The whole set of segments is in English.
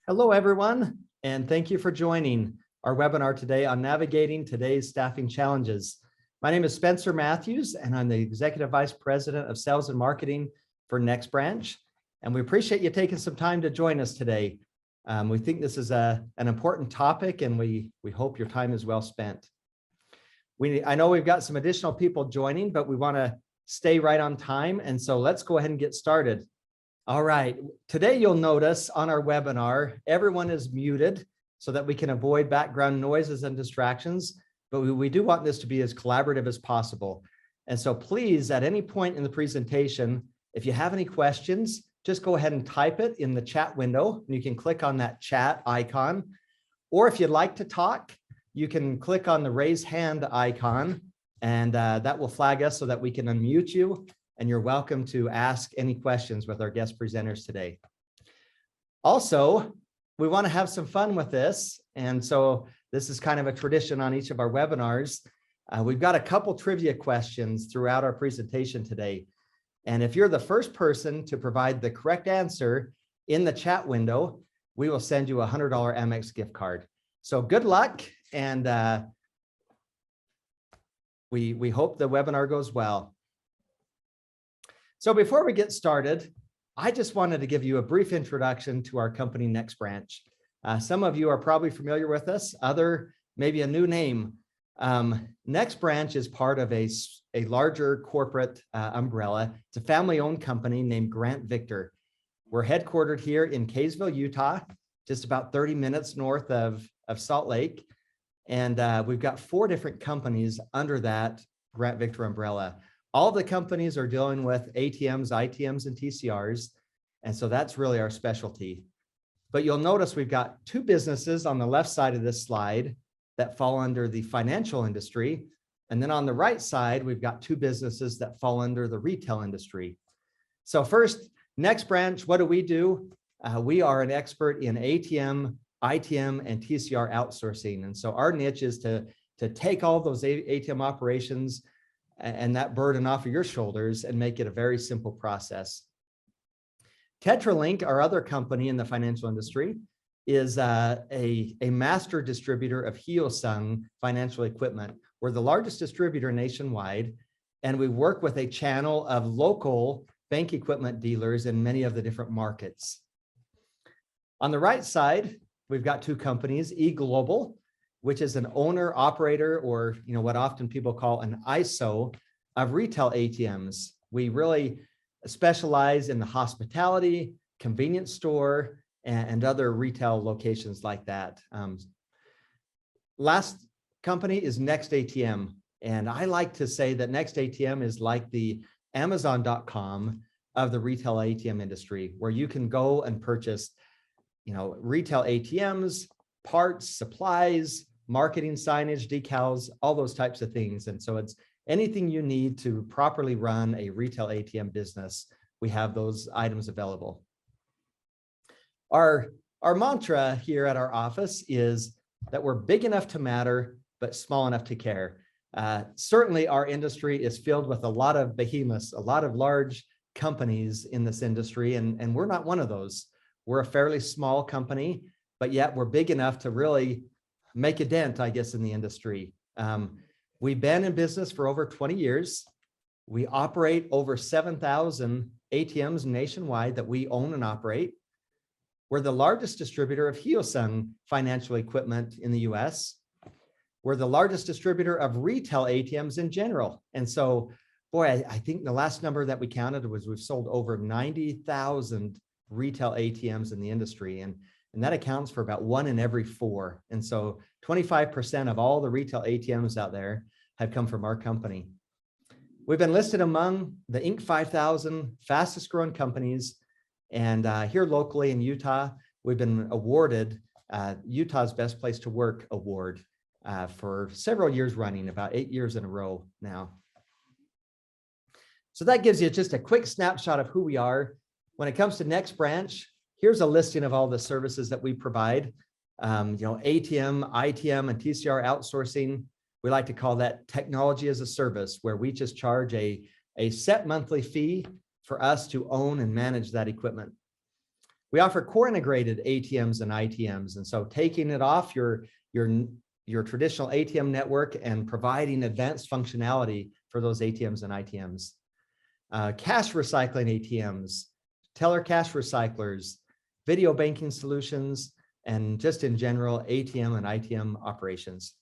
Hello, everyone, and thank you for joining our webinar today on navigating today's staffing challenges. My name is Spencer Matthews, and I'm the Executive Vice President of Sales and Marketing for NextBranch, and we appreciate you taking some time to join us today. We think this is an important topic, and we hope your time is well spent. I know we've got some additional people joining, but we want to stay right on time, and so let's go ahead and get started. All right, today you'll notice on our webinar, everyone is muted so that we can avoid background noises and distractions, but we do want this to be as collaborative as possible. And so please, at any point in the presentation, if you have any questions, just go ahead and type it in the chat window, and you can click on that chat icon. Or if you'd like to talk, you can click on the raise hand icon, and that will flag us so that we can unmute you. And you're welcome to ask any questions with our guest presenters today. Also, we want to have some fun with this. And so this is kind of a tradition on each of our webinars. We've got a couple trivia questions throughout our presentation today. And if you're the first person to provide the correct answer in the chat window, we will send you a $100 Amex gift card. So good luck. And we hope the webinar goes well. So before we get started, I just wanted to give you a brief introduction to our company, NextBranch. Some of you are probably familiar with us, maybe a new name. NextBranch is part of a larger corporate umbrella. It's a family-owned company named Grant Victor. We're headquartered here in Kaysville, Utah, just about 30 minutes north of Salt Lake. And we've got 4 different companies under that Grant Victor umbrella. All the companies are dealing with ATMs, ITMs, and TCRs, and so that's really our specialty. But you'll notice we've got 2 businesses on the left side of this slide that fall under the financial industry, and then on the right side, we've got 2 businesses that fall under the retail industry. So first, NextBranch, what do? We are an expert in ATM, ITM, and TCR outsourcing, and so our niche is to take all those ATM operations and that burden off of your shoulders and make it a very simple process. TetraLink, our other company in the financial industry, is a master distributor of Hyosung financial equipment. We're the largest distributor nationwide, and we work with a channel of local bank equipment dealers in many of the different markets. On the right side, we've got 2 companies, eGlobal, which is an owner, operator, or what often people call an ISO of retail ATMs. We really specialize in the hospitality, convenience store, and other retail locations like that. Last company is NextATM, and I like to say that NextATM is like the Amazon.com of the retail ATM industry, where you can go and purchase, retail ATMs, parts, supplies, marketing, signage, decals, all those types of things. And so it's anything you need to properly run a retail ATM business, we have those items available. Our mantra here at our office is that we're big enough to matter, but small enough to care. Certainly our industry is filled with a lot of behemoths, a lot of large companies in this industry, and we're not one of those. We're a fairly small company, but yet we're big enough to really make a dent, I guess, in the industry. We've been in business for over 20 years. We operate over 7,000 ATMs nationwide that we own and operate. We're the largest distributor of Hyosung financial equipment in the US. We're the largest distributor of retail ATMs in general. And so, boy, I think the last number that we counted was we've sold over 90,000 retail ATMs in the industry. And that accounts for about 1 in every 4. And so 25% of all the retail ATMs out there have come from our company. We've been listed among the Inc. 5000 fastest growing companies. And here locally in Utah, we've been awarded Utah's Best Place to Work award for several years running, about 8 years in a row now. So that gives you just a quick snapshot of who we are. When it comes to NextBranch, here's a listing of all the services that we provide. ATM, ITM, and TCR outsourcing. We like to call that technology as a service, where we just charge a set monthly fee for us to own and manage that equipment. We offer core integrated ATMs and ITMs. And so taking it off your traditional ATM network and providing advanced functionality for those ATMs and ITMs. Cash recycling ATMs, teller cash recyclers, video banking solutions, and just in general, ATM and ITM operations.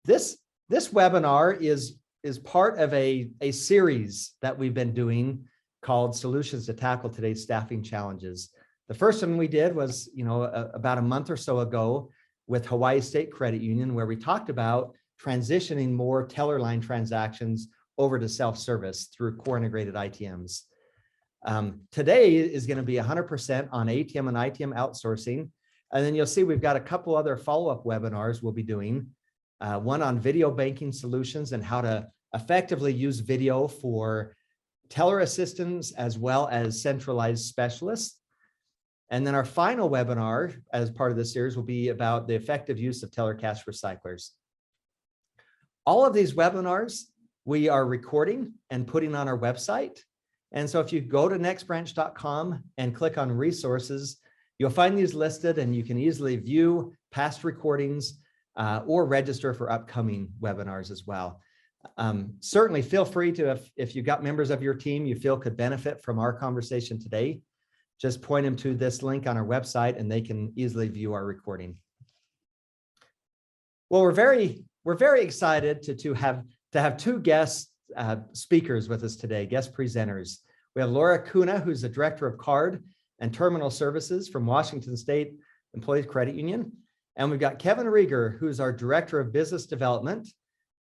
This webinar is part of a series that we've been doing called Solutions to Tackle Today's Staffing Challenges. The first one we did was, about a month or so ago with Hawaii State Credit Union, where we talked about transitioning more teller line transactions over to self-service through core integrated ITMs. Today is going to be 100% on ATM and ITM outsourcing. And then you'll see we've got a couple other follow-up webinars we'll be doing. One on video banking solutions and how to effectively use video for teller assistants as well as centralized specialists. And then our final webinar as part of this series will be about the effective use of teller cash recyclers. All of these webinars we are recording and putting on our website. And so if you go to nextbranch.com and click on resources, you'll find these listed and you can easily view past recordings or register for upcoming webinars as well. Certainly feel free to, if you've got members of your team you feel could benefit from our conversation today, just point them to this link on our website and they can easily view our recording. Well, we're very excited to have two guest speakers with us today, guest presenters. We have Lora Cunha, who's the Director of Card and Terminal Services from Washington State Employees Credit Union. And we've got Kevin Rieger, who's our Director of Business Development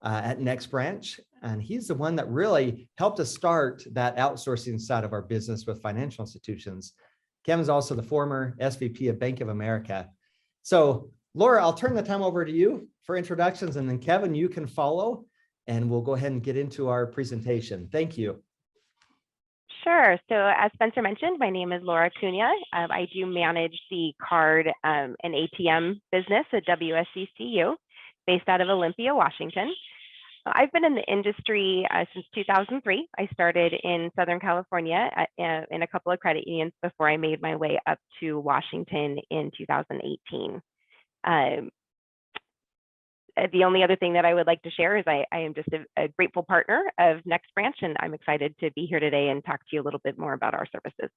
at NextBranch. And he's the one that really helped us start that outsourcing side of our business with financial institutions. Kevin's also the former SVP of Bank of America. So Lora, I'll turn the time over to you for introductions, and then Kevin, you can follow, and we'll go ahead and get into our presentation. Thank you. Sure. So as Spencer mentioned, my name is Lora Cunha. I do manage the card and ATM business at WSCCU, based out of Olympia, Washington. I've been in the industry since 2003. I started in Southern California in a couple of credit unions before I made my way up to Washington in 2018. The only other thing that I would like to share is I am just a grateful partner of NextBranch, and I'm excited to be here today and talk to you a little bit more about our services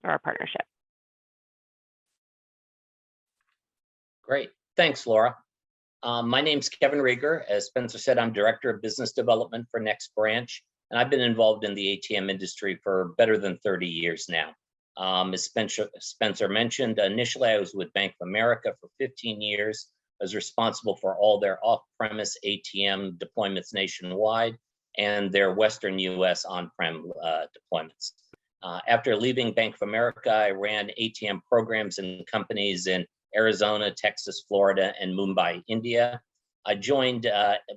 or our partnership. Great. Thanks, Lora. My name's Kevin Rieger. As Spencer said, I'm Director of Business Development for NextBranch, and I've been involved in the ATM industry for better than 30 years now. As Spencer mentioned, initially I was with Bank of America for 15 years. I was responsible for all their off-premise ATM deployments nationwide and their Western US on-prem deployments. After leaving Bank of America, I ran ATM programs in companies in Arizona, Texas, Florida, and Mumbai, India. I joined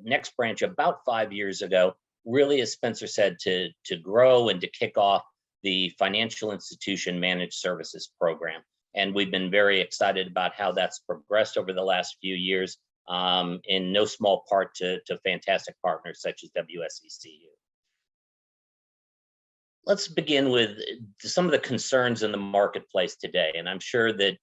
NextBranch about 5 years ago, really, as Spencer said, to grow and to kick off the financial institution managed services program. And we've been very excited about how that's progressed over the last few years, in no small part to fantastic partners such as WSCCU. Let's begin with some of the concerns in the marketplace today. And I'm sure that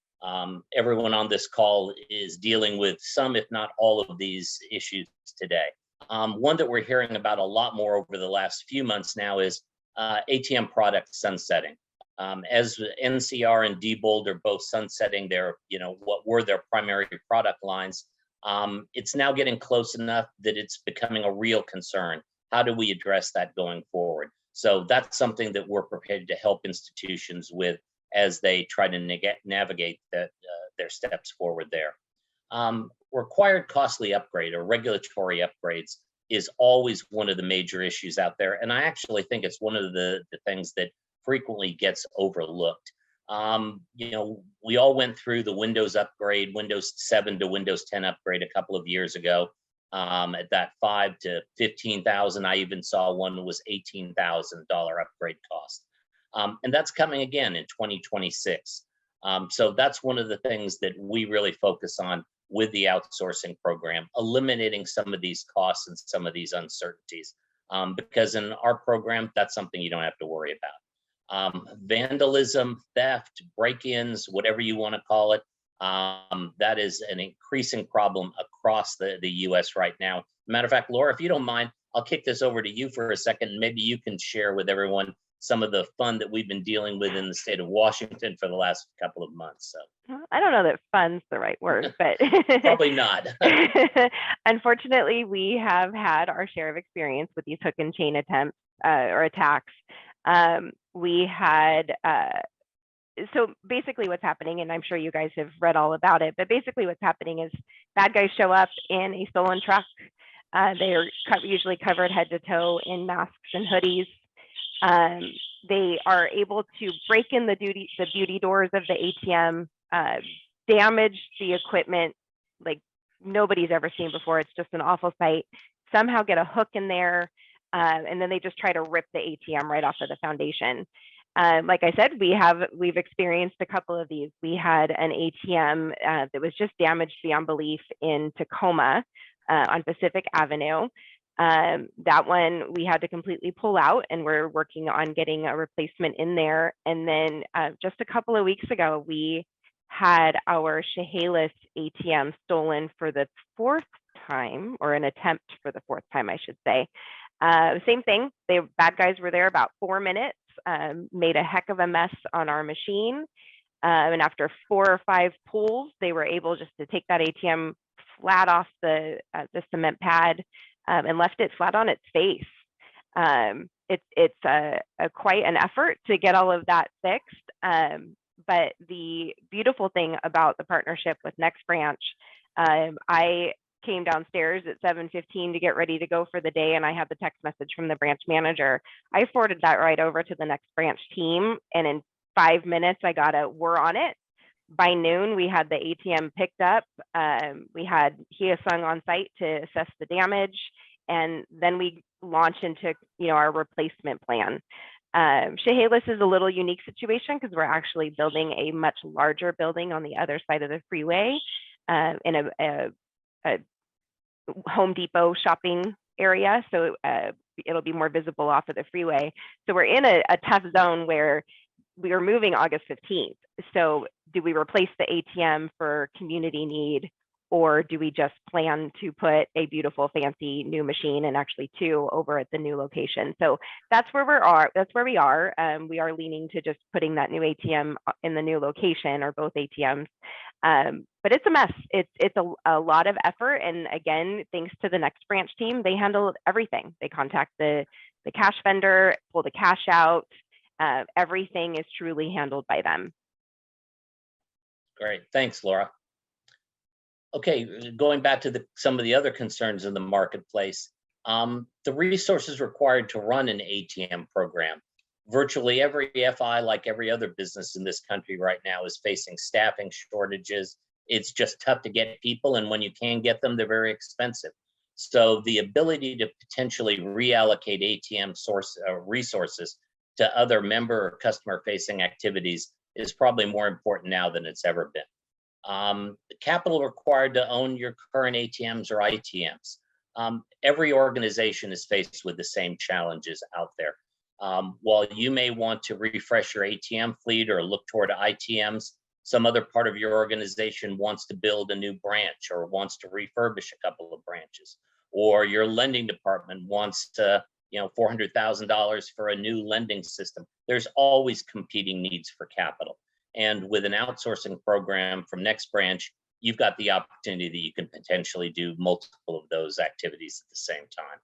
everyone on this call is dealing with some, if not all, of these issues today. One that we're hearing about a lot more over the last few months now is ATM product sunsetting. As NCR and Diebold are both sunsetting their, what were their primary product lines, it's now getting close enough that it's becoming a real concern. How do we address that going forward? So that's something that we're prepared to help institutions with as they try to navigate their steps forward there. Required costly upgrade or regulatory upgrades is always one of the major issues out there. And I actually think it's one of the things that frequently gets overlooked. We all went through the Windows upgrade, Windows 7 to Windows 10 upgrade a couple of years ago. At that $5,000 to $15,000, I even saw one that was $18,000 upgrade cost. And that's coming again in 2026. So that's one of the things that we really focus on with the outsourcing program, eliminating some of these costs and some of these uncertainties. Because in our program, that's something you don't have to worry about. Vandalism, theft, break-ins, whatever you want to call it, that is an increasing problem across the US right now. Matter of fact, Laura, if you don't mind, I'll kick this over to you for a second. Maybe you can share with everyone some of the fun that we've been dealing with in the state of Washington for the last couple of months. So I don't know that fun's the right word, but probably not. Unfortunately, we have had our share of experience with these hook and chain attempts or attacks. We had so basically what's happening, and I'm sure you guys have read all about it, but basically what's happening is bad guys show up in a stolen truck. They are usually covered head to toe in masks and hoodies. They are able to break in the beauty doors of the ATM, damage the equipment like nobody's ever seen before. It's just an awful sight. Somehow get a hook in there, and then they just try to rip the ATM right off of the foundation. Like I said, we've experienced a couple of these. We had an ATM that was just damaged beyond belief in Tacoma on Pacific Avenue. That one we had to completely pull out, and we're working on getting a replacement in there. And then just a couple of weeks ago, we had our Chehalis ATM stolen for the fourth time, or an attempt for the fourth time, I should say. Same thing. Bad guys were there about 4 minutes, made a heck of a mess on our machine. And after 4 or 5 pulls, they were able just to take that ATM flat off the cement pad and left it flat on its face. It's quite an effort to get all of that fixed. But the beautiful thing about the partnership with NextBranch, I came downstairs at 7:15 to get ready to go for the day, and I had the text message from the branch manager. I forwarded that right over to the NextBranch team, and in 5 minutes, I got we're on it. By noon, we had the ATM picked up. We had Hyosung on site to assess the damage, and then we launched into our replacement plan. Chehalis is a little unique situation because we're actually building a much larger building on the other side of the freeway in a Home Depot shopping area. So it'll be more visible off of the freeway. So we're in a tough zone where we are moving August 15th. So do we replace the ATM for community need, or do we just plan to put a beautiful, fancy new machine, and actually 2 over at the new location? So that's where we are. We are leaning to just putting that new ATM in the new location, or both ATMs. But it's a mess. It's a lot of effort. And again, thanks to the NextBranch team, they handle everything. They contact the cash vendor, pull the cash out. Everything is truly handled by them. Great. Thanks, Laura. Okay, going back to some of the other concerns in the marketplace, the resources required to run an ATM program. Virtually every FI, like every other business in this country right now, is facing staffing shortages. It's just tough to get people, and when you can get them, they're very expensive. So the ability to potentially reallocate ATM resources to other member or customer-facing activities is probably more important now than it's ever been. The capital required to own your current ATMs or ITMs. Every organization is faced with the same challenges out there. While you may want to refresh your ATM fleet or look toward ITMs, some other part of your organization wants to build a new branch or wants to refurbish a couple of branches, or your lending department wants to, $400,000 for a new lending system. There's always competing needs for capital. And with an outsourcing program from NextBranch, you've got the opportunity that you can potentially do multiple of those activities at the same time.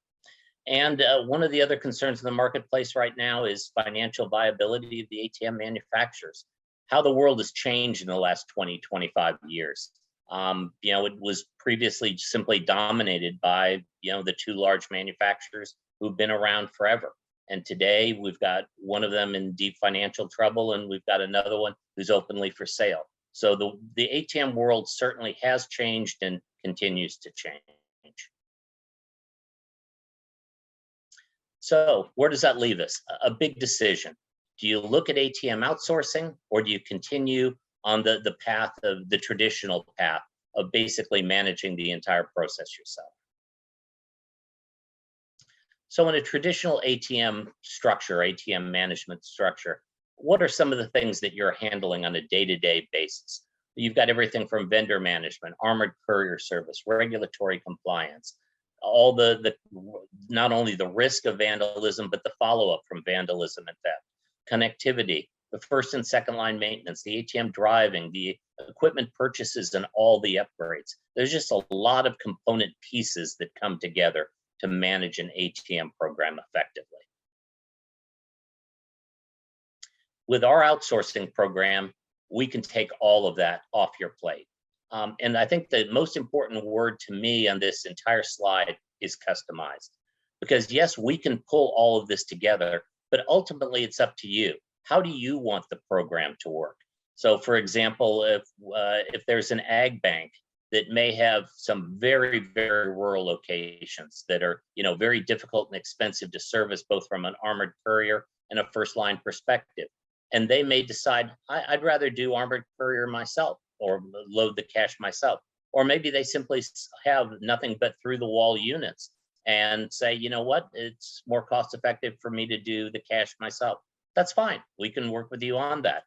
And one of the other concerns in the marketplace right now is financial viability of the ATM manufacturers. How the world has changed in the last 20, 25 years. It was previously simply dominated by, the 2 large manufacturers who've been around forever. And today we've got one of them in deep financial trouble, and we've got another one who's openly for sale. So the ATM world certainly has changed and continues to change. So where does that leave us? A big decision. Do you look at ATM outsourcing, or do you continue on the path of the traditional path of basically managing the entire process yourself? So in a traditional ATM structure, ATM management structure, what are some of the things that you're handling on a day-to-day basis? You've got everything from vendor management, armored courier service, regulatory compliance, all the not only the risk of vandalism, but the follow-up from vandalism and theft, connectivity, the first and second line maintenance, the ATM driving, the equipment purchases, and all the upgrades. There's just a lot of component pieces that come together to manage an ATM program effectively. With our outsourcing program, we can take all of that off your plate. And I think the most important word to me on this entire slide is customized. Because yes, we can pull all of this together, but ultimately it's up to you. How do you want the program to work? So for example, if there's an ag bank that may have some very, very rural locations that are, very difficult and expensive to service, both from an armored courier and a first line perspective. And they may decide, I'd rather do armored courier myself or load the cash myself. Or maybe they simply have nothing but through the wall units and say, you know what, it's more cost effective for me to do the cash myself. That's fine. We can work with you on that.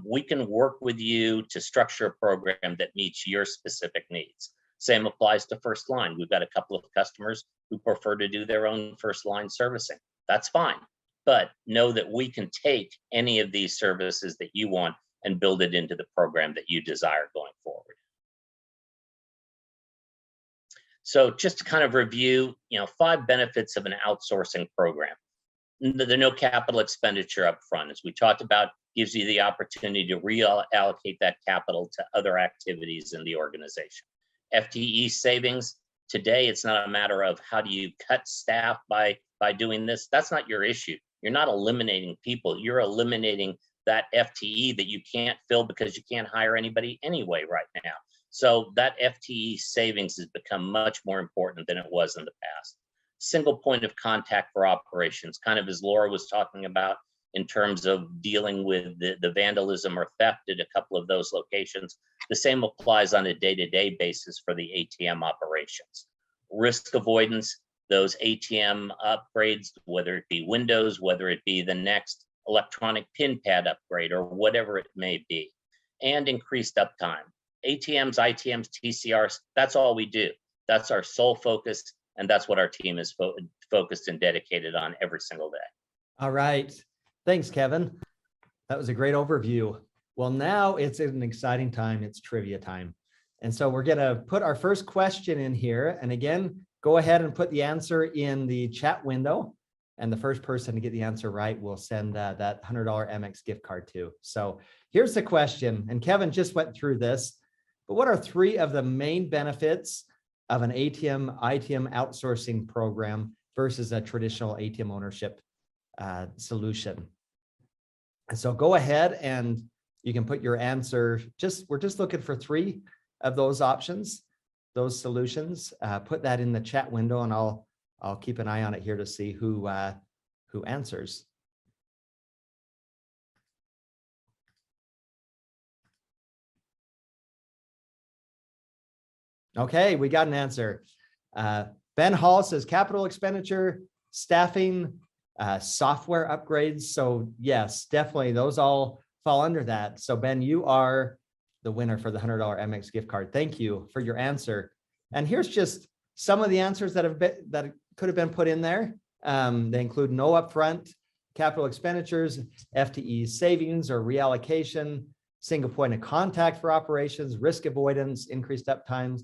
We can work with you to structure a program that meets your specific needs. Same applies to first line. We've got a couple of customers who prefer to do their own first line servicing. That's fine. But know that we can take any of these services that you want and build it into the program that you desire going forward. So just to kind of review, 5 benefits of an outsourcing program. There's no capital expenditure up front. As we talked about, gives you the opportunity to reallocate that capital to other activities in the organization. FTE savings. Today, it's not a matter of how do you cut staff by doing this. That's not your issue. You're not eliminating people. You're eliminating that FTE that you can't fill because you can't hire anybody anyway right now. So that FTE savings has become much more important than it was in the past. Single point of contact for operations, kind of as Laura was talking about in terms of dealing with the vandalism or theft at a couple of those locations. The same applies on a day-to-day basis for the ATM operations. Risk avoidance, those ATM upgrades, whether it be Windows, whether it be the next electronic PIN pad upgrade or whatever it may be, and increased uptime. ATMs, ITMs, TCRs, that's all we do. That's our sole focus, and that's what our team is focused and dedicated on every single day. All right. Thanks, Kevin. That was a great overview. Well, now it's an exciting time. It's trivia time. And so we're going to put our first question in here. And again, go ahead and put the answer in the chat window. And the first person to get the answer right will send that $100 Amex gift card to. So here's the question. And Kevin just went through this. But what are 3 of the main benefits of an ATM, ITM outsourcing program versus a traditional ATM ownership solution? And so go ahead and you can put your answer. We're just looking for 3 of those options, those solutions. Put that in the chat window, and I'll keep an eye on it here to see who answers. Okay, we got an answer. Ben Hall says capital expenditure, staffing, software upgrades. So yes, definitely those all fall under that. So Ben, you are the winner for the $100 Amex gift card. Thank you for your answer. And here's just some of the answers that could have been put in there. They include no upfront capital expenditures, FTE savings or reallocation, single point of contact for operations, risk avoidance, increased uptimes.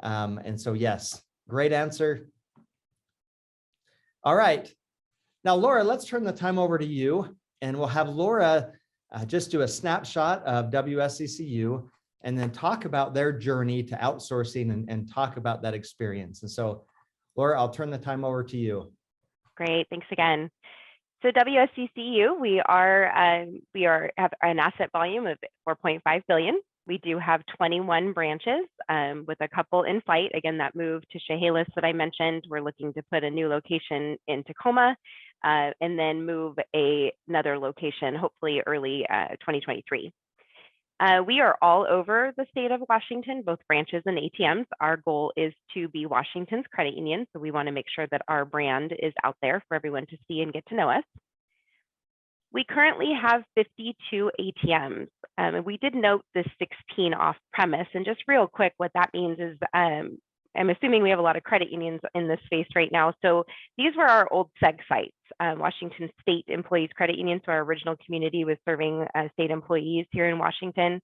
And so, yes, great answer. All right. Now, Laura, let's turn the time over to you, and we'll have Laura just do a snapshot of WSCCU and then talk about their journey to outsourcing and talk about that experience. And so, Laura, I'll turn the time over to you. Great, thanks again. So WSCCU, we have an asset volume of 4.5 billion. We do have 21 branches with a couple in flight. Again, that move to Chehalis that I mentioned, we're looking to put a new location in Tacoma and then move another location, hopefully early 2023. We are all over the state of Washington, both branches and ATMs. Our goal is to be Washington's credit union. So we want to make sure that our brand is out there for everyone to see and get to know us. We currently have 52 ATMs. And we did note the 16 off premise. And just real quick, what that means is I'm assuming we have a lot of credit unions in this space right now. So these were our old SEG sites, Washington State Employees Credit Union. So our original community was serving state employees here in Washington.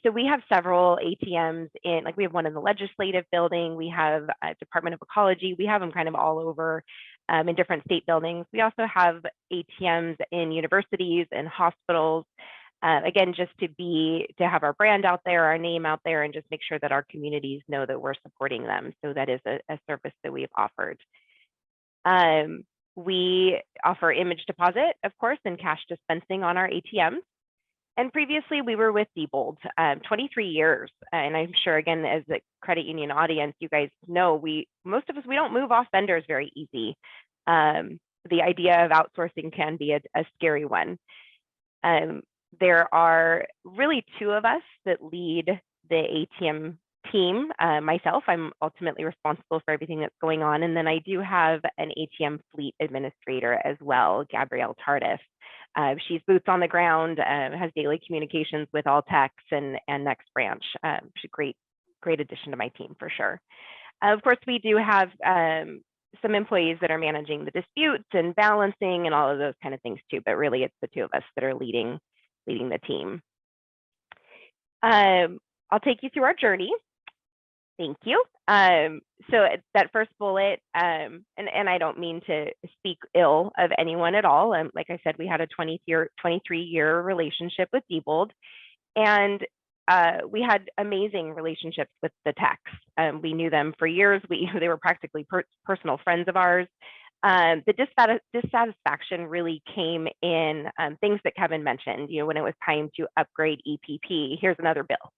So we have several ATMs in, like we have one in the legislative building, we have a Department of Ecology, we have them kind of all over in different state buildings. We also have ATMs in universities and hospitals. Again, just to have our brand out there, our name out there, and just make sure that our communities know that we're supporting them. So that is a service that we've offered. We offer image deposit, of course, and cash dispensing on our ATMs. And previously we were with Diebold, 23 years. And I'm sure, again, as a credit union audience, you guys know, most of us, we don't move off vendors very easy. The idea of outsourcing can be a scary one. There are really two of us that lead the ATM team. Myself, I'm ultimately responsible for everything that's going on. And then I do have an ATM fleet administrator as well, Gabrielle Tardif. She's boots on the ground, has daily communications with all techs and NextBranch. She's a great addition to my team for sure. Of course, we do have some employees that are managing the disputes and balancing and all of those kind of things too, but really it's the two of us that are leading the team. I'll take you through our journey. Thank you. So that first bullet, and I don't mean to speak ill of anyone at all. Like I said, we had a 23-year relationship with Diebold, and we had amazing relationships with the techs. We knew them for years. They were practically personal friends of ours. The dissatisfaction really came in things that Kevin mentioned, when it was time to upgrade EPP, here's another bill.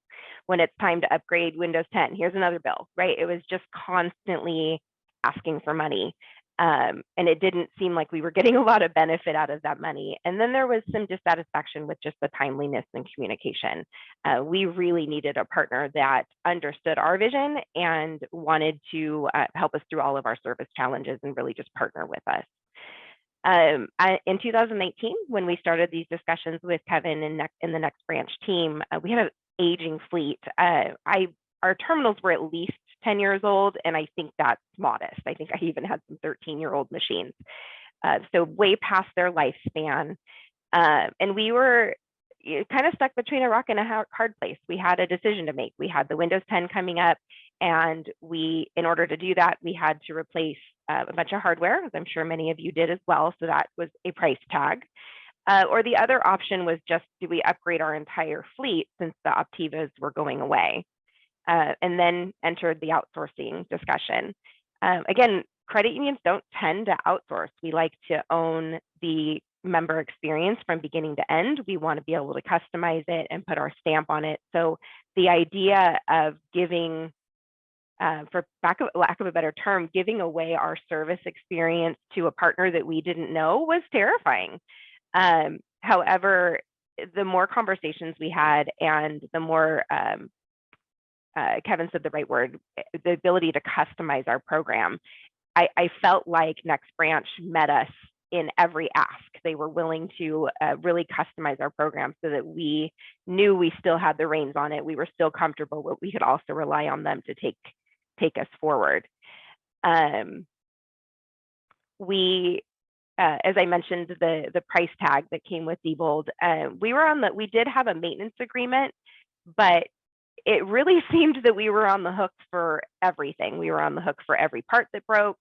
When it's time to upgrade Windows 10, here's another bill, right? It was just constantly asking for money. And it didn't seem like we were getting a lot of benefit out of that money. And then there was some dissatisfaction with just the timeliness and communication. We really needed a partner that understood our vision and wanted to help us through all of our service challenges and really just partner with us. In 2019, when we started these discussions with Kevin in the NextBranch team, we had an aging fleet. Our terminals were at least 10 years old, and I think that's modest. I think I even had some 13-year-old machines. So way past their lifespan. And we were kind of stuck between a rock and a hard place. We had a decision to make. We had the Windows 10 coming up, and in order to do that, we had to replace a bunch of hardware, as I'm sure many of you did as well. So that was a price tag. Or the other option was just, do we upgrade our entire fleet since the Optivas were going away? And then entered the outsourcing discussion. Again, credit unions don't tend to outsource. We like to own the member experience from beginning to end. We want to be able to customize it and put our stamp on it. So the idea of giving, for lack of a better term, giving away our service experience to a partner that we didn't know was terrifying. However, the more conversations we had and the more, Kevin said the right word, the ability to customize our program, I felt like NextBranch met us in every ask. They were willing to really customize our program so that we knew we still had the reins on it. We were still comfortable, but we could also rely on them to take us forward. As I mentioned, the price tag that came with Diebold, we did have a maintenance agreement, but it really seemed that we were on the hook for everything. We were on the hook for every part that broke.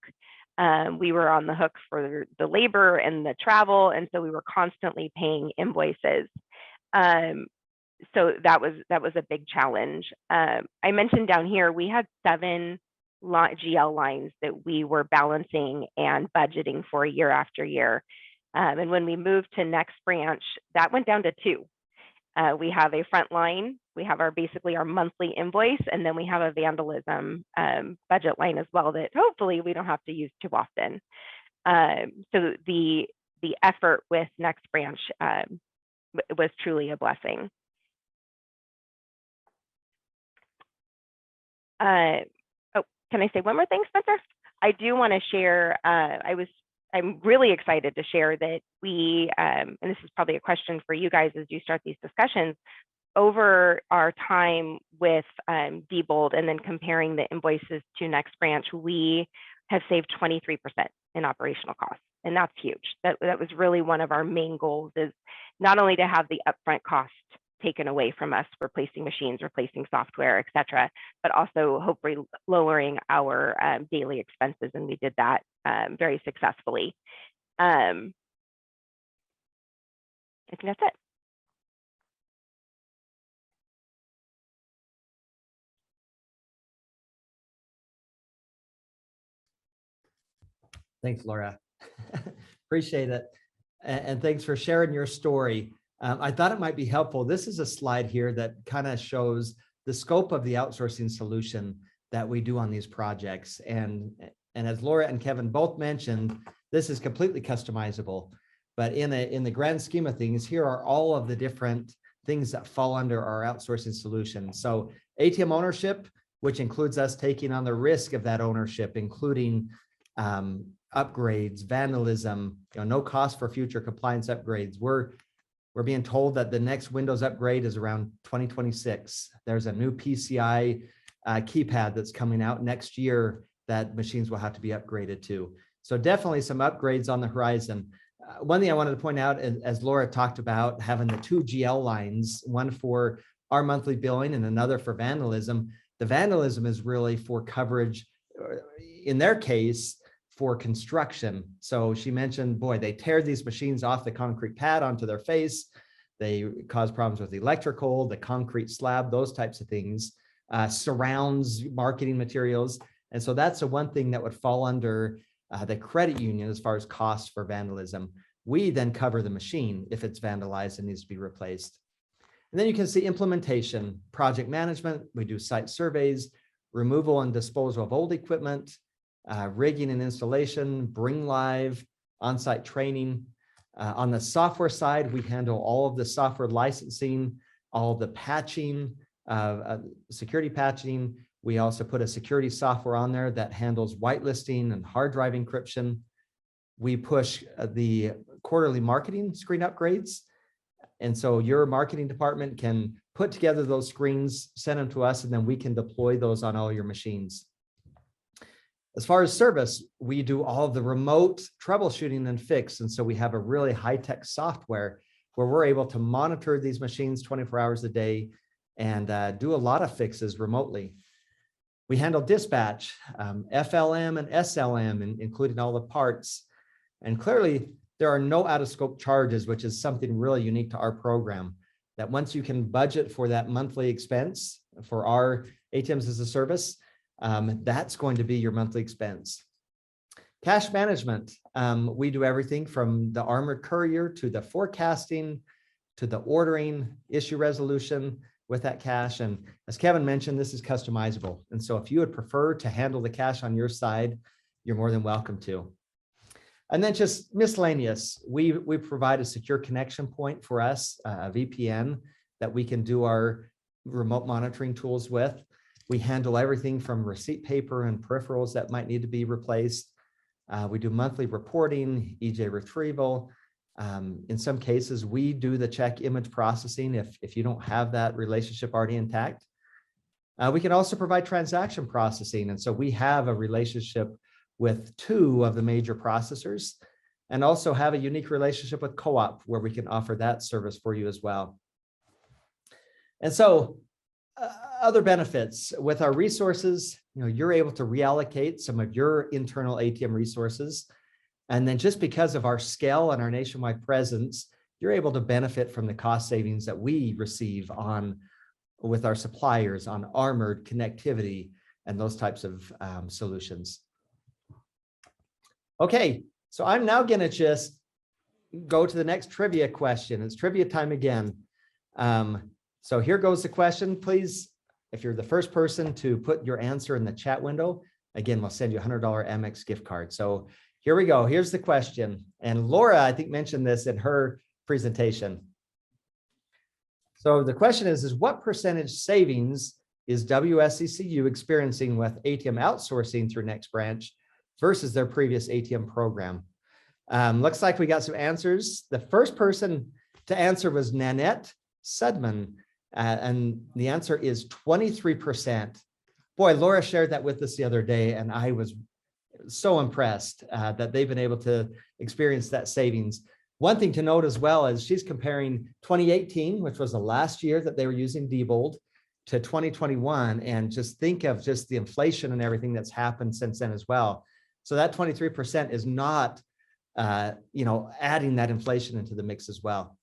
We were on the hook for the labor and the travel, and so we were constantly paying invoices. So that was a big challenge. I mentioned down here we had 7 GL lines that we were balancing and budgeting for year after year. And when we moved to NextBranch, that went down to 2. We have a front line, we have basically our monthly invoice, and then we have a vandalism budget line as well that hopefully we don't have to use too often. So the effort with NextBranch was truly a blessing. Oh, can I say one more thing, Spencer? I do want to share, I was I'm really excited to share that we, and this is probably a question for you guys as you start these discussions, over our time with Diebold and then comparing the invoices to NextBranch, we have saved 23% in operational costs. And that's huge. That was really one of our main goals, is not only to have the upfront cost taken away from us, replacing machines, replacing software, et cetera, but also hopefully lowering our daily expenses. And we did that very successfully. I think that's it. Thanks, Laura. Appreciate it. And thanks for sharing your story. I thought it might be helpful. This is a slide here that kind of shows the scope of the outsourcing solution that we do on these projects. And as Laura and Kevin both mentioned, this is completely customizable. But in the grand scheme of things, here are all of the different things that fall under our outsourcing solution. So ATM ownership, which includes us taking on the risk of that ownership, including upgrades, vandalism, no cost for future compliance upgrades. We're being told that the next Windows upgrade is around 2026. There's a new PCI keypad that's coming out next year that machines will have to be upgraded to. So definitely some upgrades on the horizon. One thing I wanted to point out, as Laura talked about, having the 2 GL lines, one for our monthly billing and another for vandalism. The vandalism is really for coverage, in their case, for construction. So she mentioned, boy, they tear these machines off the concrete pad onto their face. They cause problems with electrical, the concrete slab, those types of things, surrounds, marketing materials. And so that's the one thing that would fall under the credit union as far as costs for vandalism. We then cover the machine if it's vandalized and needs to be replaced. And then you can see implementation, project management. We do site surveys, removal and disposal of old equipment, rigging and installation, bring live, on-site training. On the software side, we handle all of the software licensing, all the patching, security patching. We also put a security software on there that handles whitelisting and hard drive encryption. We push the quarterly marketing screen upgrades. And so your marketing department can put together those screens, send them to us, and then we can deploy those on all your machines. As far as service, we do all of the remote troubleshooting and fix. And so we have a really high-tech software where we're able to monitor these machines 24 hours a day and do a lot of fixes remotely. We handle dispatch, FLM and SLM, including all the parts. And clearly, there are no out-of-scope charges, which is something really unique to our program, that once you can budget for that monthly expense for our ATMs as a service, that's going to be your monthly expense. Cash management, we do everything from the armored courier to the forecasting, to the ordering, issue resolution with that cash. And as Kevin mentioned, this is customizable. And so if you would prefer to handle the cash on your side, you're more than welcome to. And then just miscellaneous, we provide a secure connection point for us, a VPN that we can do our remote monitoring tools with. We handle everything from receipt paper and peripherals that might need to be replaced. We do monthly reporting, EJ retrieval. In some cases, we do the check image processing if you don't have that relationship already intact. We can also provide transaction processing. And so we have a relationship with 2 of the major processors, and also have a unique relationship with Co-op where we can offer that service for you as well. And so other benefits with our resources, you're able to reallocate some of your internal ATM resources. And then just because of our scale and our nationwide presence, you're able to benefit from the cost savings that we receive with our suppliers on armored connectivity and those types of solutions. Okay, so I'm now going to just go to the next trivia question. It's trivia time again. So here goes the question. Please, if you're the first person to put your answer in the chat window, again, we'll send you a $100 Amex gift card. So here we go. Here's the question. And Laura, I think, mentioned this in her presentation. So the question is what percentage savings is WSCCU experiencing with ATM outsourcing through NextBranch versus their previous ATM program? Looks like we got some answers. The first person to answer was Nanette Sudman, and the answer is 23%. Boy, Laura shared that with us the other day, and I was so impressed that they've been able to experience that savings. One thing to note as well is she's comparing 2018, which was the last year that they were using Diebold, to 2021, and just think of just the inflation and everything that's happened since then as well. So that 23% is not, adding that inflation into the mix as well.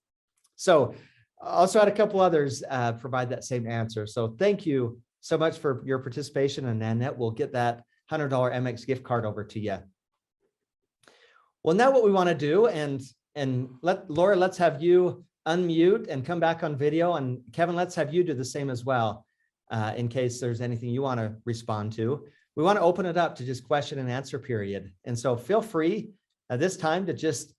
So also had a couple others provide that same answer. So thank you so much for your participation, and Nanette will get that $100 MX gift card over to you. Well, now what we want to do, and Laura, let's have you unmute and come back on video, and Kevin, let's have you do the same as well, in case there's anything you want to respond to. We want to open it up to just question and answer period. And so feel free at this time to just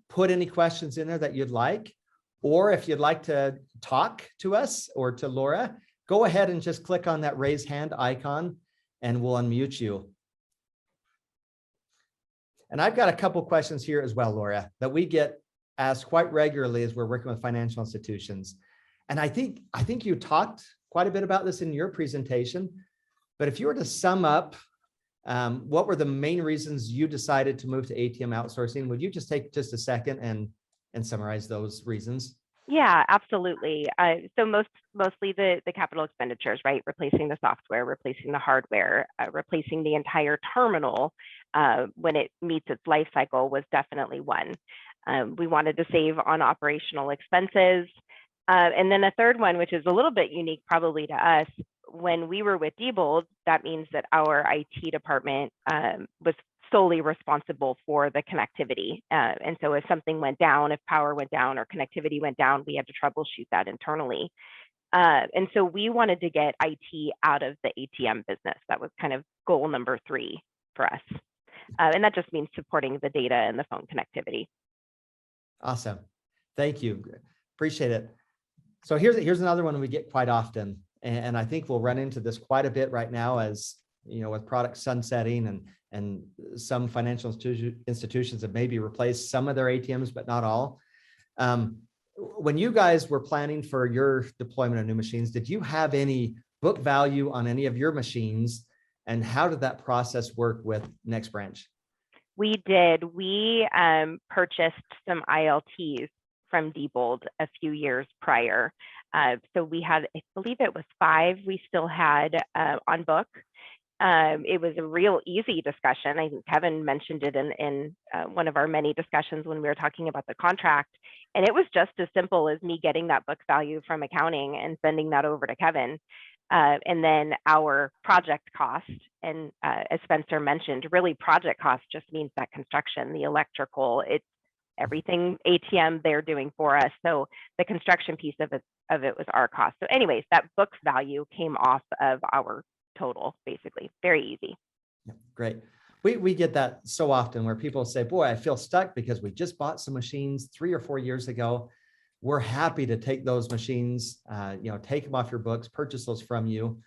put any questions in there that you'd like, or if you'd like to talk to us or to Laura, go ahead and just click on that raise hand icon and we'll unmute you. And I've got a couple questions here as well, Laura, that we get asked quite regularly as we're working with financial institutions. And I think you talked quite a bit about this in your presentation, but if you were to sum up, what were the main reasons you decided to move to ATM outsourcing? Would you just take just a second and summarize those reasons? Yeah, absolutely. So mostly the capital expenditures, right? Replacing the software, replacing the hardware, replacing the entire terminal when it meets its life cycle was definitely one. We wanted to save on operational expenses. And then a third one, which is a little bit unique probably to us, when we were with Diebold, that means that our IT department was solely responsible for the connectivity. And so if something went down, if power went down or connectivity went down, we had to troubleshoot that internally. And so we wanted to get IT out of the ATM business. That was kind of goal number 3 for us. And that just means supporting the data and the phone connectivity. Awesome. Thank you. Appreciate it. So here's another one we get quite often. And I think we'll run into this quite a bit right now as, with product sunsetting and some financial institutions have maybe replaced some of their ATMs, but not all. When you guys were planning for your deployment of new machines, did you have any book value on any of your machines? And how did that process work with NextBranch? We did. We purchased some ILTs from Diebold a few years prior. So we had, I believe it was 5 we still had on book. It was a real easy discussion. I think Kevin mentioned it in one of our many discussions when we were talking about the contract. And it was just as simple as me getting that book value from accounting and sending that over to Kevin. And then our project cost, and as Spencer mentioned, really project cost just means that construction, the electrical, it's everything ATM they're doing for us. So the construction piece of it was our cost. So anyways, that book value came off of our total, basically. Very easy. Great. We get that so often where people say, boy, I feel stuck because we just bought some machines 3 or 4 years ago. We're happy to take those machines, take them off your books, purchase those from you,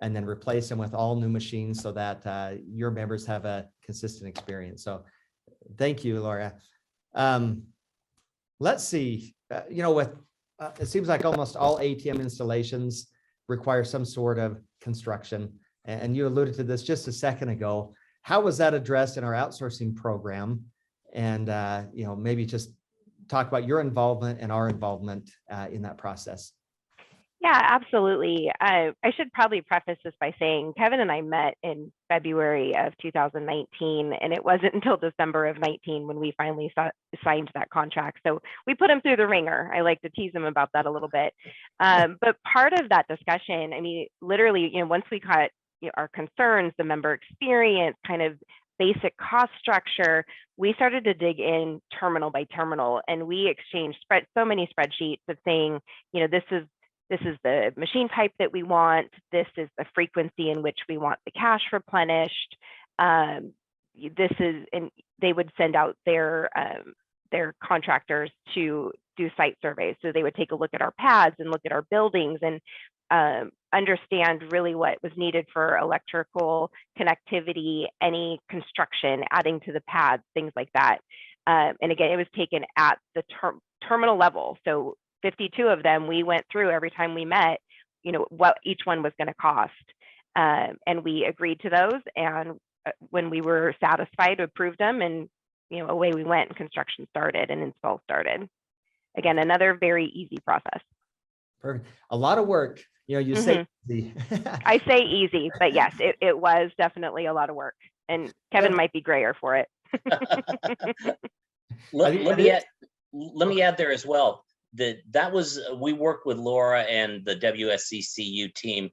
and then replace them with all new machines so that your members have a consistent experience. So thank you, Laura. Let's see, it seems like almost all ATM installations require some sort of construction. And you alluded to this just a second ago. How was that addressed in our outsourcing program? And, maybe just talk about your involvement and our involvement in that process. Yeah, absolutely. I should probably preface this by saying Kevin and I met in February of 2019, and it wasn't until December of 19 when we finally signed that contract. So we put him through the ringer. I like to tease him about that a little bit. But part of that discussion, I mean, literally, once we got our concerns, the member experience, kind of basic cost structure, we started to dig in terminal by terminal, and we exchanged so many spreadsheets of saying, this is the machine type that we want. This is the frequency in which we want the cash replenished. And they would send out their contractors to do site surveys. So they would take a look at our pads and look at our buildings and understand really what was needed for electrical connectivity, any construction, adding to the pads, things like that. And again, it was taken at the terminal level. So 52 of them, we went through every time we met, what each one was going to cost. And we agreed to those. And when we were satisfied, approved them, and away we went, and construction started and install started. Again, another very easy process. Perfect. A lot of work. You say easy. I say easy, but yes, it was definitely a lot of work. And Kevin might be grayer for it. Let me add there as well that was we worked with Laura and the WSCCU team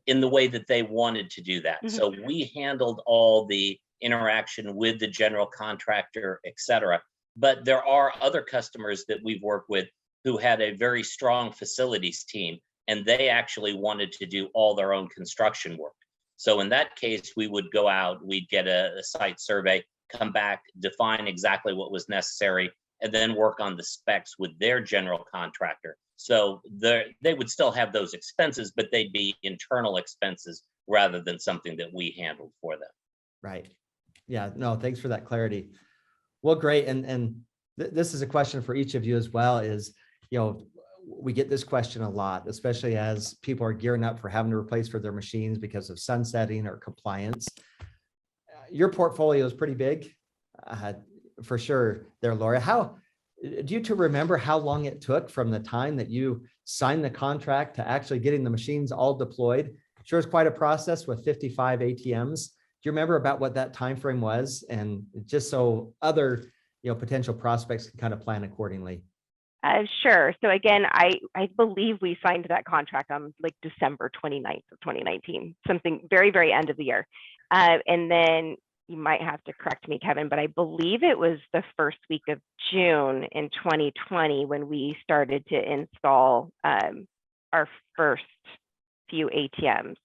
in the way that they wanted to do that. So we handled all the interaction with the general contractor, et cetera. But there are other customers that we've worked with who had a very strong facilities team, and they actually wanted to do all their own construction work. So in that case, we would go out, we'd get a site survey, come back, define exactly what was necessary, and then work on the specs with their general contractor. So they would still have those expenses, but they'd be internal expenses rather than something that we handled for them. Right. Yeah, no, thanks for that clarity. Well, great. And this is a question for each of you as well, is, we get this question a lot, especially as people are gearing up for having to replace for their machines because of sunsetting or compliance. Your portfolio is pretty big, for sure there, Laura. How do you two remember how long it took from the time that you signed the contract to actually getting the machines all deployed? Sure, it's quite a process with 55 ATMs. Do you remember about what that time frame was? And just so other potential prospects can kind of plan accordingly. Sure. So again, I believe we signed that contract on like December 29th of 2019, something very, very end of the year. And then you might have to correct me, Kevin, but I believe it was the first week of June in 2020 when we started to install our first few ATMs.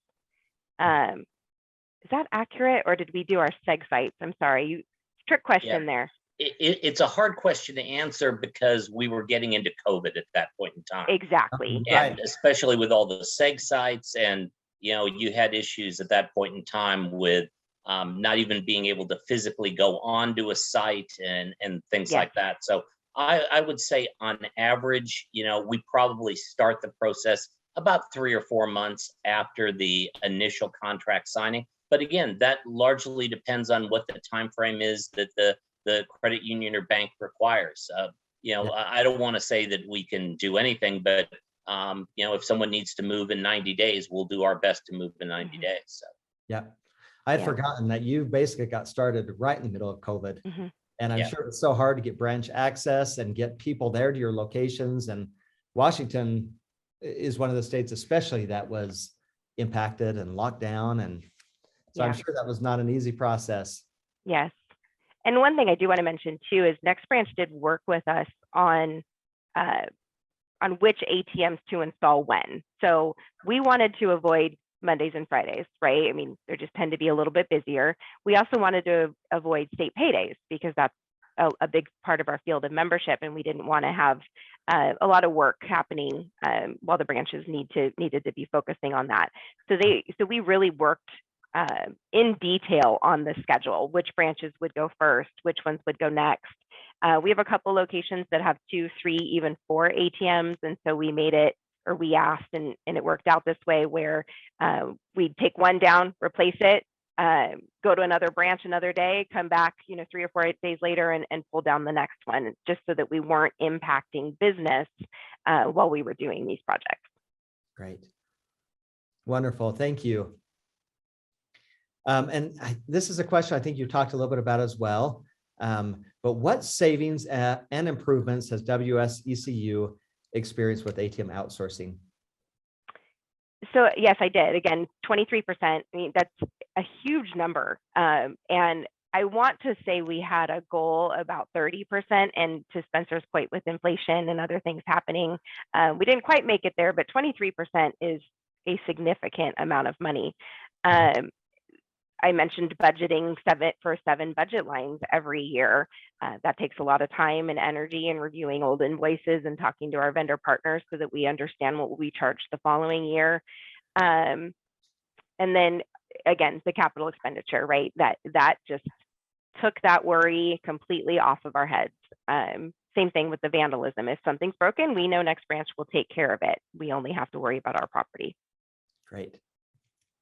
Is that accurate, or did we do our seg sites? I'm sorry, trick question there. It's a hard question to answer because we were getting into COVID at that point in time. Exactly. And especially with all the seg sites, and you had issues at that point in time with not even being able to physically go onto a site and things like that. So I would say on average, we probably start the process about 3 or 4 months after the initial contract signing. But again, that largely depends on what the time frame is that the credit union or bank requires. I don't want to say that we can do anything, but if someone needs to move in 90 days, we'll do our best to move in 90 days. So yeah, I had forgotten that you basically got started right in the middle of COVID. And I'm sure it's so hard to get branch access and get people there to your locations. And Washington is one of the states especially that was impacted and locked down. And so I'm sure that was not an easy process. Yes. And one thing I do want to mention too is NextBranch did work with us on which ATMs to install when. So we wanted to avoid Mondays and Fridays, right? I mean, they just tend to be a little bit busier. We also wanted to avoid state paydays because that's a big part of our field of membership, and we didn't want to have a lot of work happening while the branches needed to be focusing on that. So we really worked in detail on the schedule, which branches would go first, which ones would go next. We have a couple locations that have 2, 3, even 4 ATMs. And so we made it, or we asked, and it worked out this way where we'd take one down, replace it, go to another branch another day, come back, 3 or 4 days later and pull down the next one, just so that we weren't impacting business while we were doing these projects. Great. Wonderful. Thank you. This is a question I think you talked a little bit about as well. But what savings and improvements has WSECU experienced with ATM outsourcing? So yes, I did. Again, 23%. I mean, that's a huge number. And I want to say we had a goal about 30%, and to Spencer's point, with inflation and other things happening, we didn't quite make it there, but 23% is a significant amount of money. I mentioned budgeting for 7 budget lines every year. That takes a lot of time and energy, and reviewing old invoices and talking to our vendor partners so that we understand what we charge the following year. And then again, the capital expenditure, right? That just took that worry completely off of our heads. Same thing with the vandalism. If something's broken, we know NextBranch will take care of it. We only have to worry about our property. Great.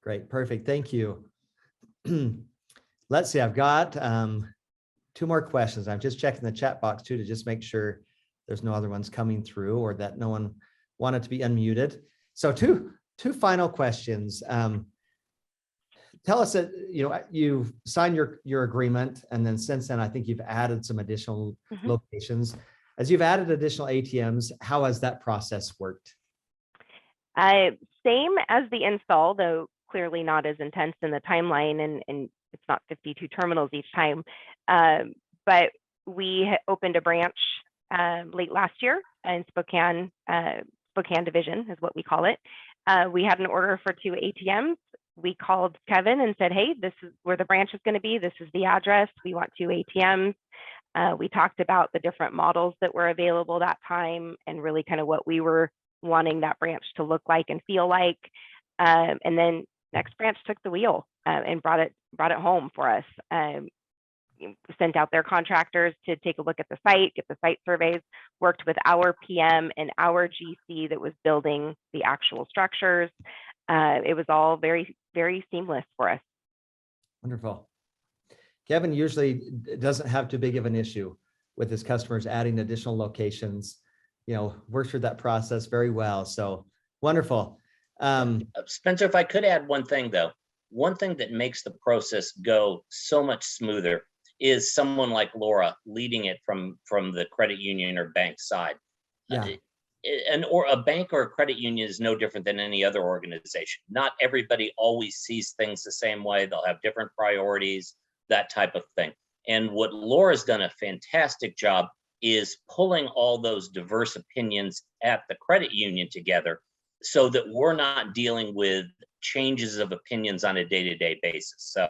Great. Perfect. Thank you. Let's see. I've got 2 more questions. I'm just checking the chat box too to just make sure there's no other ones coming through or that no one wanted to be unmuted. So two final questions. Tell us that, you've signed your agreement, and then since then, I think you've added some additional locations. As you've added additional ATMs, how has that process worked? Same as the install, though clearly not as intense in the timeline, and it's not 52 terminals each time. But we opened a branch late last year in Spokane Division is what we call it. We had an order for 2 ATMs. We called Kevin and said, hey, this is where the branch is going to be. This is the address. We want 2 ATMs. We talked about the different models that were available that time and really kind of what we were wanting that branch to look like and feel like. And then NextBranch took the wheel and brought it home for us. Sent out their contractors to take a look at the site, get the site surveys, worked with our PM and our GC that was building the actual structures. It was all very, very seamless for us. Wonderful. Kevin usually doesn't have too big of an issue with his customers adding additional locations, works through that process very well. So wonderful. Spencer, if I could add one thing though, one thing that makes the process go so much smoother is someone like Lora leading it from the credit union or bank side. Yeah. Or a bank or a credit union is no different than any other organization. Not everybody always sees things the same way. They'll have different priorities, that type of thing. And what Laura's done a fantastic job is pulling all those diverse opinions at the credit union together so that we're not dealing with changes of opinions on a day-to-day basis. So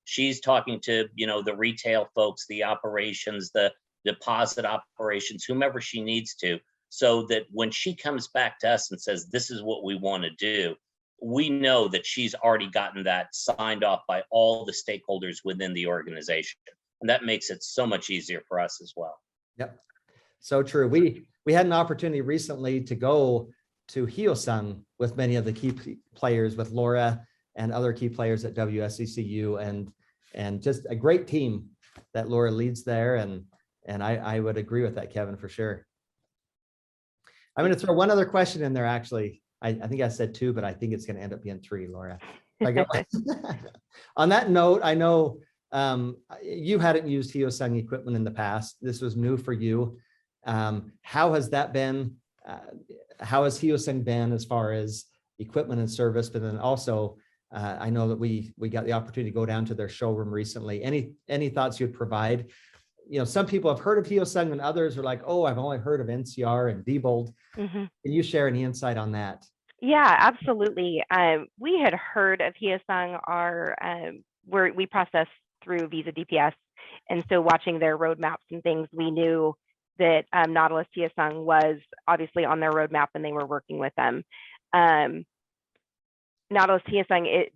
she's talking to, the retail folks, the operations, the deposit operations, whomever she needs to, so that when she comes back to us and says, this is what we want to do, we know that she's already gotten that signed off by all the stakeholders within the organization. And that makes it so much easier for us as well. Yep. So true. We had an opportunity recently to go to Hyosung with many of the key players, with Lora and other key players at WSECU, and just a great team that Lora leads there. And I would agree with that, Kevin, for sure. I'm going to throw one other question in there, actually. I think I said 2, but I think it's going to end up being 3, Lora. On that note, I know you hadn't used Hyosung equipment in the past. This was new for you. How has that been? How has Hyosung been as far as equipment and service? But then also, I know that we got the opportunity to go down to their showroom recently. Any thoughts you'd provide? Some people have heard of Hyosung and others are like, oh, I've only heard of NCR and Diebold. Can you share any insight on that? Yeah, absolutely. We had heard of Hyosung. We process through Visa DPS. And so watching their roadmaps and things, we knew that Nautilus Hyosung was obviously on their roadmap and they were working with them. Nautilus Hyosung,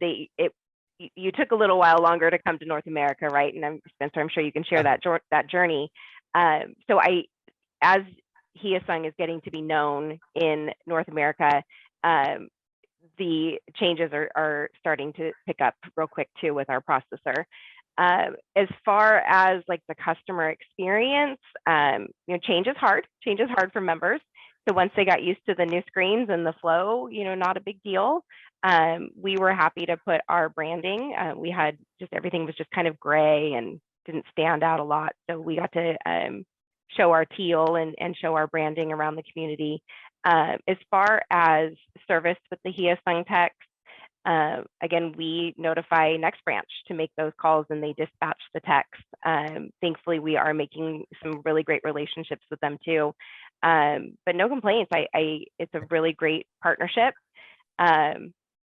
you took a little while longer to come to North America, right? And Spencer, I'm sure you can share that journey. So as Hyosung is getting to be known in North America, the changes are starting to pick up real quick too with our processor. As far as like the customer experience, change is hard. Change is hard for members. So once they got used to the new screens and the flow, not a big deal. We were happy to put our branding. We had everything was just kind of gray and didn't stand out a lot. So we got to show our teal and show our branding around the community. As far as service with the Hyosung techs, again, we notify NextBranch to make those calls and they dispatch the techs. Thankfully, we are making some really great relationships with them too. But no complaints. It's a really great partnership.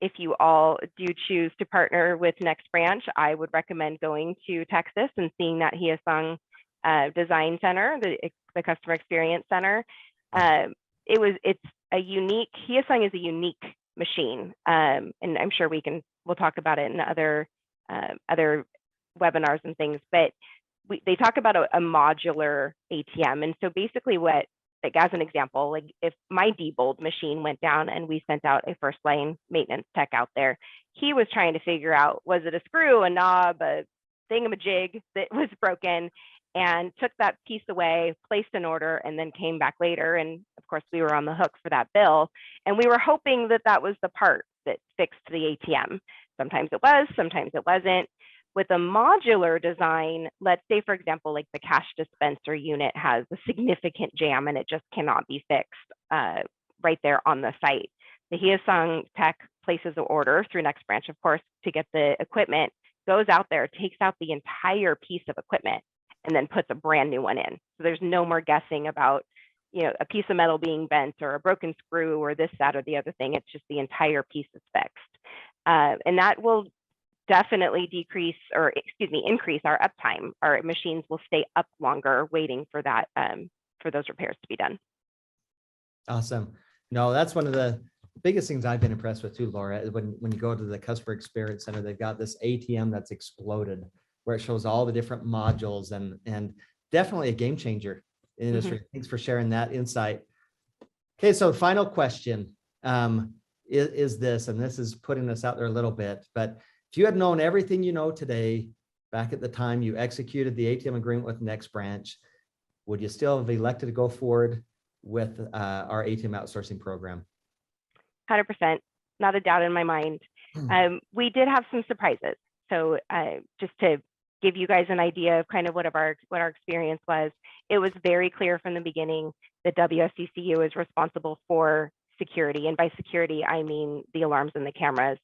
if you all do choose to partner with NextBranch, I would recommend going to Texas and seeing that Hyosung Design Center, the Customer Experience Center. It's a unique, Hyosung is a unique machine, and I'm sure we'll talk about it in other webinars and things, but they talk about a modular ATM. And so basically what, like as an example, like if my Diebold machine went down and we sent out a first line maintenance tech out there, he was trying to figure out, was it a screw, a knob, a thingamajig that was broken, and took that piece away, placed an order, and then came back later. And of course, we were on the hook for that bill. And we were hoping that that was the part that fixed the ATM. Sometimes it was, sometimes it wasn't. With a modular design, let's say, for example, like the cash dispenser unit has a significant jam and it just cannot be fixed right there on the site. The Hyosung tech places an order through NextBranch, of course, to get the equipment, goes out there, takes out the entire piece of equipment, and then puts a brand new one in. So there's no more guessing about, you know, a piece of metal being bent or a broken screw or this, that, or the other thing. It's just the entire piece is fixed. And that will definitely increase our uptime. Our machines will stay up longer waiting for that, for those repairs to be done. Awesome. No, that's one of the biggest things I've been impressed with too, Laura, is when you go to the Customer Experience Center, they've got this ATM that's exploded, where it shows all the different modules, and definitely a game changer in the industry. Thanks for sharing that insight. Okay, so final question is this, and this is putting us out there a little bit, but if you had known everything you know today, back at the time you executed the ATM agreement with NextBranch, would you still have elected to go forward with our ATM outsourcing program? 100%, not a doubt in my mind. We did have some surprises. So just to give you guys an idea of kind of what our experience was, it was very clear from the beginning that WSCCU is responsible for security. And by security, I mean the alarms and the cameras.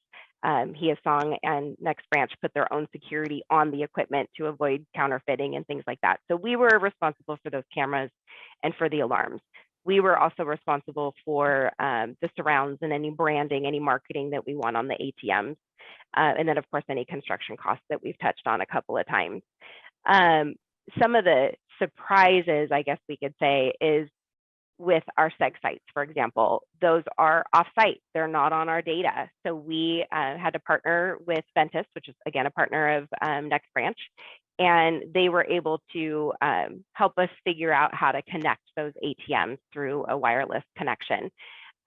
Hyosung and NextBranch put their own security on the equipment to avoid counterfeiting and things like that. So we were responsible for those cameras and for the alarms. We were also responsible for the surrounds and any branding, any marketing that we want on the ATMs. And then of course, any construction costs that we've touched on a couple of times. Some of the surprises, I guess we could say, is with our seg sites, for example, those are off-site. They're not on our data. So we had to partner with Ventus, which is again a partner of NextBranch, and they were able to help us figure out how to connect those ATMs through a wireless connection.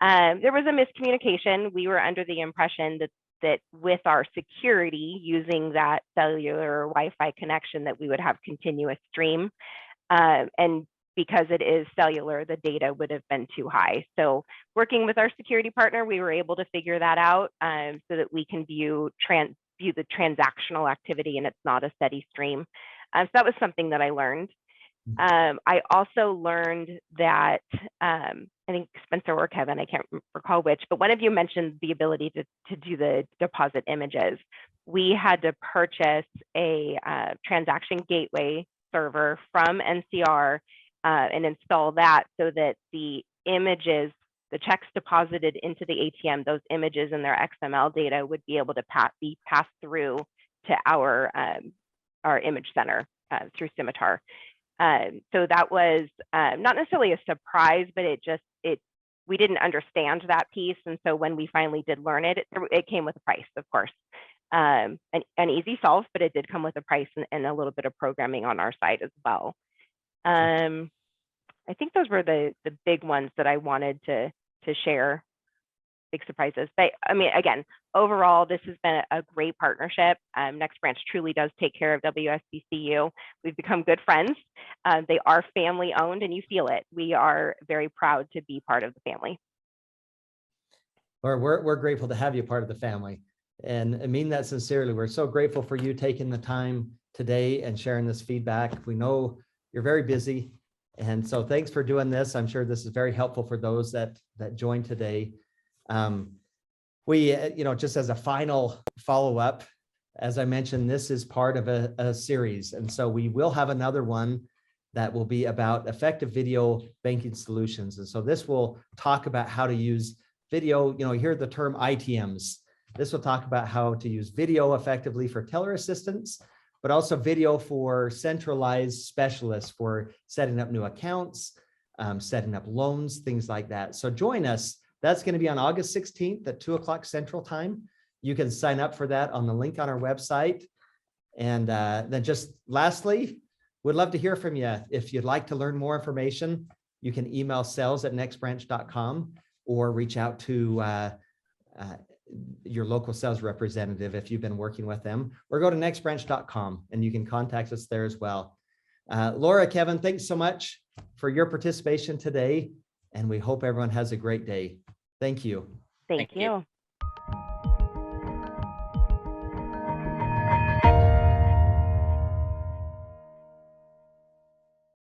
There was a miscommunication. We were under the impression that with our security using that cellular Wi-Fi connection that we would have continuous stream, and because it is cellular, the data would have been too high. So working with our security partner, we were able to figure that out so that we can view the transactional activity and it's not a steady stream. So that was something that I learned. I also learned that, I think Spencer or Kevin, I can't recall which, but one of you mentioned the ability to do the deposit images. We had to purchase a transaction gateway server from NCR and install that so that the images, the checks deposited into the ATM, those images and their XML data would be able to be passed through to our image center through Scimitar. So that was not necessarily a surprise, but we didn't understand that piece. And so when we finally did learn it, it came with a price, of course. An easy solve, but it did come with a price and a little bit of programming on our side as well. I think those were the big ones that I wanted to share, big surprises. But I mean, again, overall, this has been a great partnership. NextBranch truly does take care of WSCCU. We've become good friends. They are family owned and you feel it. We are very proud to be part of the family. We're grateful to have you part of the family. And I mean that sincerely. We're so grateful for you taking the time today and sharing this feedback. We know you're very busy. And so thanks for doing this. I'm sure this is very helpful for those that joined today. We, just as a final follow-up, as I mentioned, this is part of a series. And so we will have another one that will be about effective video banking solutions. And so this will talk about how to use video, you hear the term ITMs. This will talk about how to use video effectively for teller assistance, but also video for centralized specialists for setting up new accounts, setting up loans, things like that. So join us. That's going to be on August 16th at 2 o'clock Central Time. You can sign up for that on the link on our website. And then just lastly, we'd love to hear from you. If you'd like to learn more information, you can email sales@nextbranch.com or reach out to your local sales representative if you've been working with them, or go to nextbranch.com and you can contact us there as well. Laura, Kevin, thanks so much for your participation today, and we hope everyone has a great day. Thank you. Thank Thank you. you.